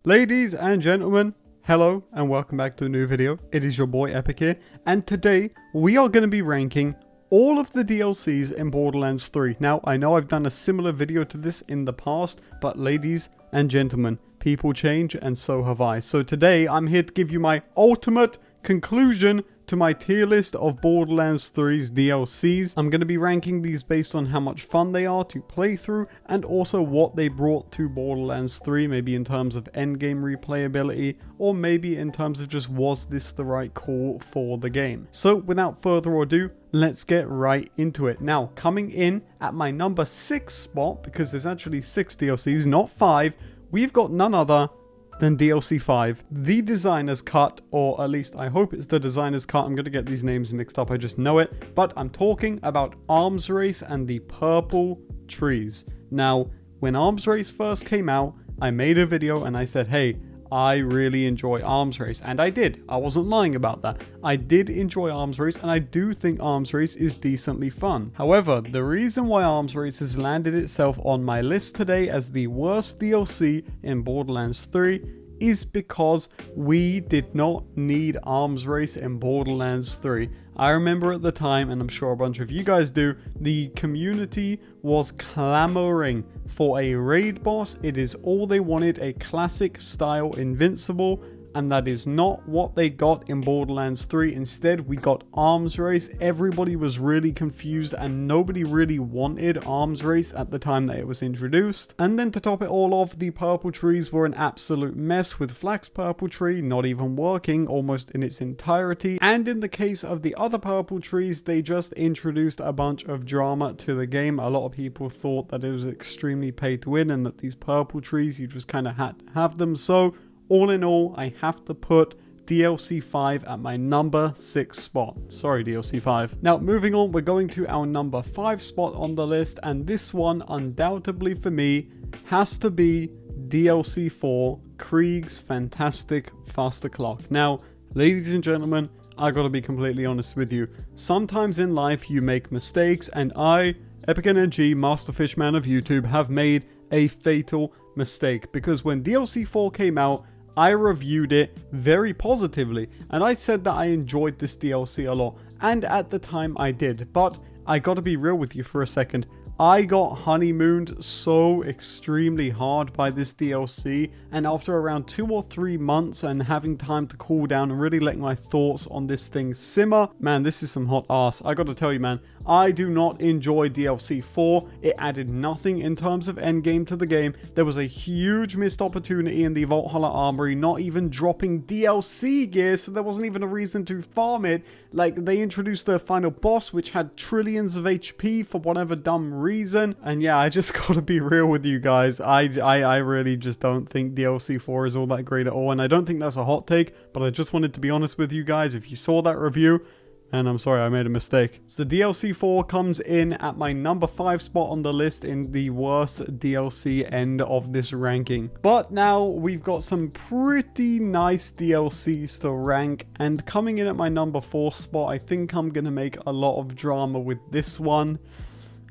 Ladies and gentlemen, hello and welcome back to a new video. It is your boy Epic here, and today we are going to be ranking all of the DLCs in Borderlands 3. Now, I know I've done a similar video to this in the past, but ladies and gentlemen, people change and so have I. So today I'm here to give you my ultimate conclusion to my tier list of Borderlands 3's DLCs. I'm going to be ranking these based on how much fun they are to play through and also what they brought to Borderlands 3, maybe in terms of endgame replayability or maybe in terms of just was this the right call for the game. So without further ado, let's get right into it. Now, coming in at my number 6 spot, because there's actually 6 DLCs, not 5, we've got none other than DLC 5, the designer's cut, or at least I hope it's the designer's cut. I'm going to get these names mixed up, I just know it, but I'm talking about Arms Race and the Purple Trees. Now, when Arms Race first came out, I made a video and I said, hey, I really enjoy Arms Race, and I did. I wasn't lying about that. I did enjoy Arms Race, and I do think Arms Race is decently fun. However, the reason why Arms Race has landed itself on my list today as the worst DLC in Borderlands 3 is because we did not need Arms Race in Borderlands 3. I remember at the time, and I'm sure a bunch of you guys do, the community was clamoring for a raid boss. It is all they wanted, a classic style Invincible, and that is not what they got in Borderlands 3. Instead, we got Arms Race. Everybody was really confused and nobody really wanted Arms Race at the time that it was introduced. And then to top it all off, the Purple Trees were an absolute mess, with Flax Purple Tree not even working almost in its entirety. And in the case of the other Purple Trees, they just introduced a bunch of drama to the game. A lot of people thought that it was extremely pay to win and that these Purple Trees, you just kind of had to have them. So all in all, I have to put DLC 5 at my number 6 spot. Sorry, DLC 5. Now, moving on, we're going to our number 5 spot on the list, and this one, undoubtedly for me, has to be DLC 4, Krieg's Fantastic Faster Clock. Now, ladies and gentlemen, I gotta be completely honest with you. Sometimes in life, you make mistakes, and I, EpicNNG, Master Fishman of YouTube, have made a fatal mistake, because when DLC 4 came out, I reviewed it very positively and I said that I enjoyed this DLC a lot, and at the time I did, but I gotta be real with you for a second. I got honeymooned so extremely hard by this DLC, and after around 2 or 3 months and having time to cool down and really letting my thoughts on this thing simmer, man, this is some hot ass. I gotta tell you, man, I do not enjoy DLC 4. It added nothing in terms of endgame to the game. There was a huge missed opportunity in the Valhalla Armory, not even dropping DLC gear, so there wasn't even a reason to farm it. Like, they introduced the final boss, which had trillions of HP for whatever dumb reason. And yeah, I just gotta be real with you guys. I really just don't think DLC 4 is all that great at all, and I don't think that's a hot take, but I just wanted to be honest with you guys. If you saw that review, and I'm sorry, I made a mistake. So DLC 4 comes in at my number 5 spot on the list in the worst DLC end of this ranking. But now we've got some pretty nice DLCs to rank, and coming in at my number 4 spot, I think I'm gonna make a lot of drama with this one.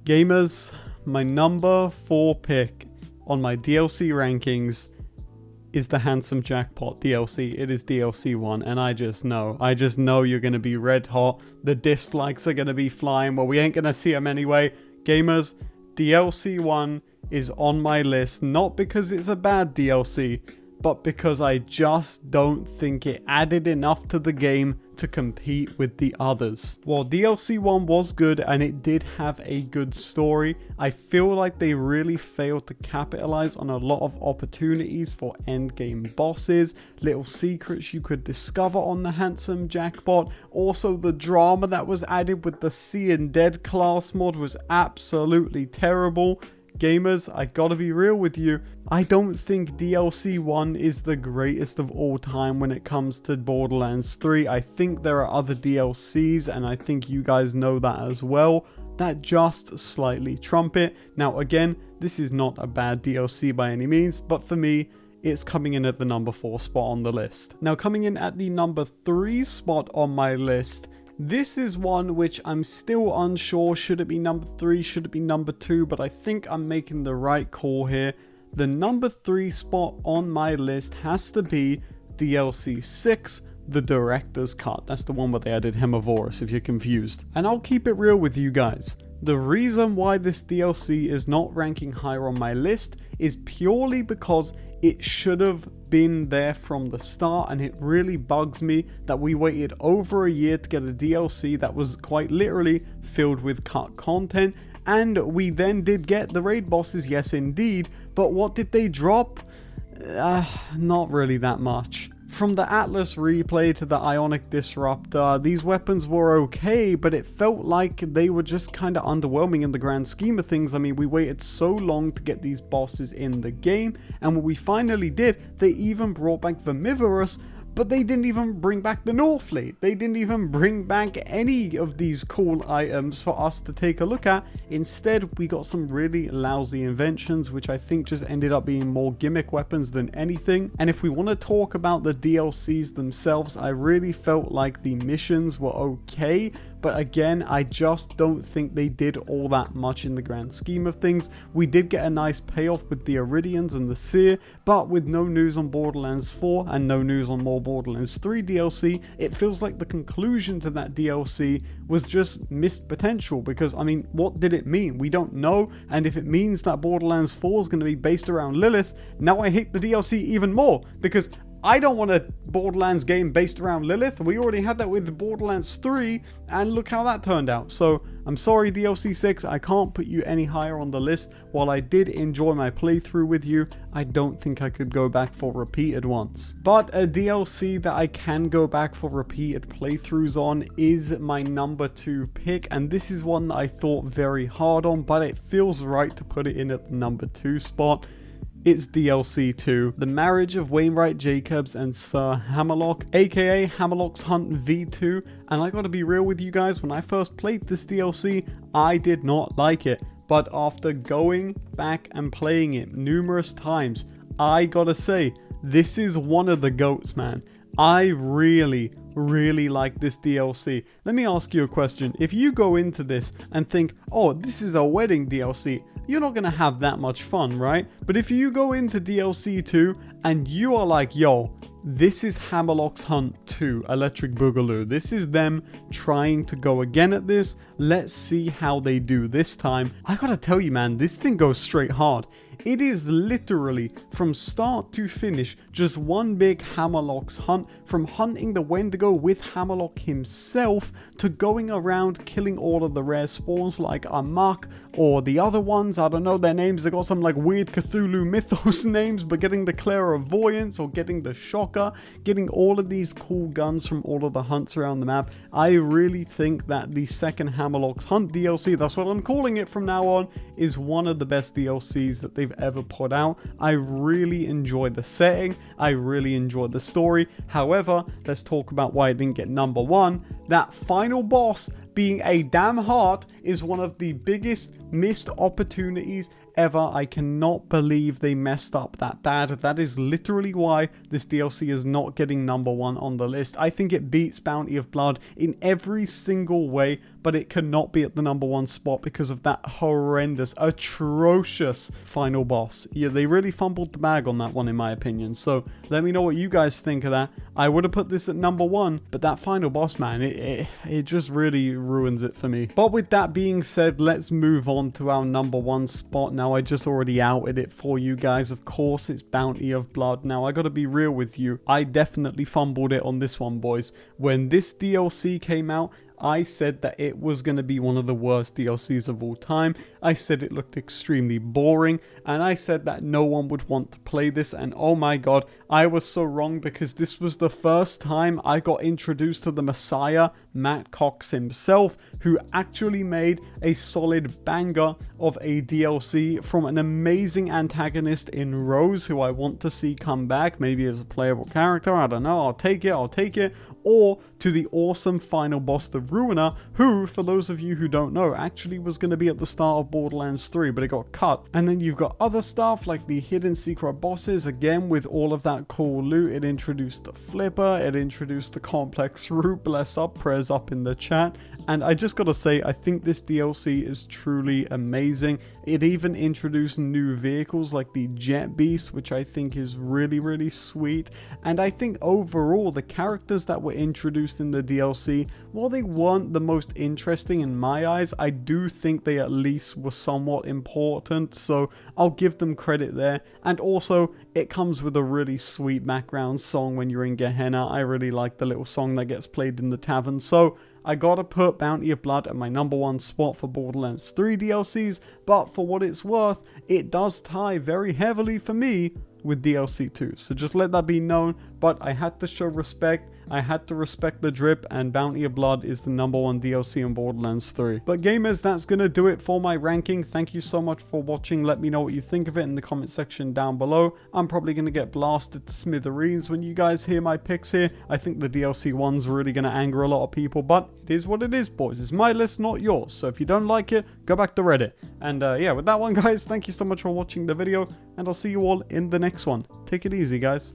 Gamers, my number 4 pick on my DLC rankings is the Handsome Jackpot DLC. It is DLC 1, and I just know you're going to be red hot. The dislikes are going to be flying. Well, we ain't going to see them anyway. Gamers, DLC 1 is on my list, not because it's a bad DLC, but because I just don't think it added enough to the game to compete with the others. While DLC 1 was good and it did have a good story, I feel like they really failed to capitalize on a lot of opportunities for endgame bosses, little secrets you could discover on the Handsome Jackpot. Also, the drama that was added with the Seeing Dead class mod was absolutely terrible. Gamers, I gotta be real with you. I don't think DLC 1 is the greatest of all time when it comes to Borderlands 3. I think there are other DLCs, and I think you guys know that as well, that just slightly trump it. Now again, this is not a bad DLC by any means, but for me, it's coming in at the number 4 spot on the list. Now, coming in at the number 3 spot on my list, this is one which I'm still unsure. Should it be number 3? Should it be number 2? But I think I'm making the right call here. the number 3 spot on my list has to be DLC 6, the Director's Cut. That's the one where they added Hemovorus, if you're confused. And I'll keep it real with you guys. The reason why this DLC is not ranking higher on my list is purely because it should have been there from the start, and it really bugs me that we waited over a year to get a DLC that was quite literally filled with cut content. And we then did get the raid bosses, yes indeed, but what did they drop? Not really that much. From the Atlas replay to the Ionic Disruptor, these weapons were okay, but it felt like they were just kind of underwhelming in the grand scheme of things. I mean, we waited so long to get these bosses in the game, and when we finally did, they even brought back Vermivorous, but they didn't even bring back the Northfleet. They didn't even bring back any of these cool items for us to take a look at. Instead, we got some really lousy inventions, which I think just ended up being more gimmick weapons than anything. And if we want to talk about the DLCs themselves, I really felt like the missions were okay, but again, I just don't think they did all that much in the grand scheme of things. We did get a nice payoff with the Iridians and the Seer, but with no news on Borderlands 4 and no news on more Borderlands 3 DLC, it feels like the conclusion to that DLC was just missed potential, because I mean, what did it mean? We don't know, and if it means that Borderlands 4 is going to be based around Lilith, now I hate the DLC even more, because I don't want a Borderlands game based around Lilith. We already had that with Borderlands 3, and look how that turned out. So, I'm sorry DLC 6, I can't put you any higher on the list. While I did enjoy my playthrough with you, I don't think I could go back for repeated ones. But a DLC that I can go back for repeated playthroughs on is my number 2 pick, and this is one that I thought very hard on, but it feels right to put it in at the number 2 spot. It's DLC 2, The Marriage of Wainwright Jacobs and Sir Hammerlock, aka Hammerlock's Hunt V2, and I gotta be real with you guys, when I first played this DLC, I did not like it, but after going back and playing it numerous times, I gotta say, this is one of the GOATs, man. I really like this DLC. Let me ask you a question. If you go into this and think, oh, this is a wedding DLC, you're not going to have that much fun, right? But if you go into DLC 2 and you are like, yo, this is Hammerlock's Hunt 2, Electric Boogaloo. This is them trying to go again at this. Let's see how they do this time. I gotta tell you, man, this thing goes straight hard. It is literally from start to finish just one big Hammerlock's hunt, from hunting the Wendigo with Hammerlock himself to going around killing all of the rare spawns like Amok or the other ones. I don't know their names. They got some like weird Cthulhu mythos names, but getting the Clairvoyance or getting the Shocker, getting all of these cool guns from all of the hunts around the map. I really think that the second Hammerlock's Hunt DLC, that's what I'm calling it from now on, is one of the best DLCs that they've ever put out. I really enjoyed the setting. I really enjoyed the story. However, let's talk about why it didn't get number 1. That final boss being a damn heart is one of the biggest missed opportunities ever. I cannot believe they messed up that bad. That is literally why this DLC is not getting number 1 on the list. I think it beats Bounty of Blood in every single way, but it cannot be at the number 1 spot because of that horrendous, atrocious final boss. Yeah, they really fumbled the bag on that one in my opinion. So let me know what you guys think of that. I would have put this at number 1, but that final boss, man, it just really ruins it for me. But with that being said, let's move on to our number 1 spot. Now, I just already outed it for you guys. Of course, it's Bounty of Blood. Now, I gotta be real with you. I definitely fumbled it on this one, boys. When this DLC came out, I said that it was going to be one of the worst DLCs of all time. I said it looked extremely boring, and I said that no one would want to play this, and oh my god, I was so wrong, because this was the first time I got introduced to the Messiah, Matt Cox himself, who actually made a solid banger of a DLC from an amazing antagonist in Rose, who I want to see come back, maybe as a playable character, I don't know, I'll take it, or to the awesome final boss, the Ruiner, who, for those of you who don't know, actually was going to be at the start of Borderlands 3, but it got cut. And then you've got other stuff like the hidden secret bosses, again with all of that cool loot. It introduced the Flipper, it introduced the complex route, bless up, Prez guys up in the chat. And I just gotta say, I think this DLC is truly amazing. It even introduced new vehicles like the Jet Beast, which I think is really, really sweet. And I think overall, the characters that were introduced in the DLC, while they weren't the most interesting in my eyes, I do think they at least were somewhat important. So I'll give them credit there. And also, it comes with a really sweet background song when you're in Gehenna. I really like the little song that gets played in the tavern. So I gotta put Bounty of Blood at my #1 spot for Borderlands 3 DLCs, but for what it's worth, it does tie very heavily for me with DLC 2. So just let that be known, but I had to show respect. I had to respect the drip, and Bounty of Blood is the #1 DLC in Borderlands 3. But gamers, that's gonna do it for my ranking. Thank you so much for watching. Let me know what you think of it in the comment section down below. I'm probably gonna get blasted to smithereens when you guys hear my picks here. I think the DLC one's really gonna anger a lot of people, but it is what it is, boys. It's my list, not yours. So if you don't like it, go back to Reddit. And yeah, with that one, guys, thank you so much for watching the video, and I'll see you all in the next one. Take it easy, guys.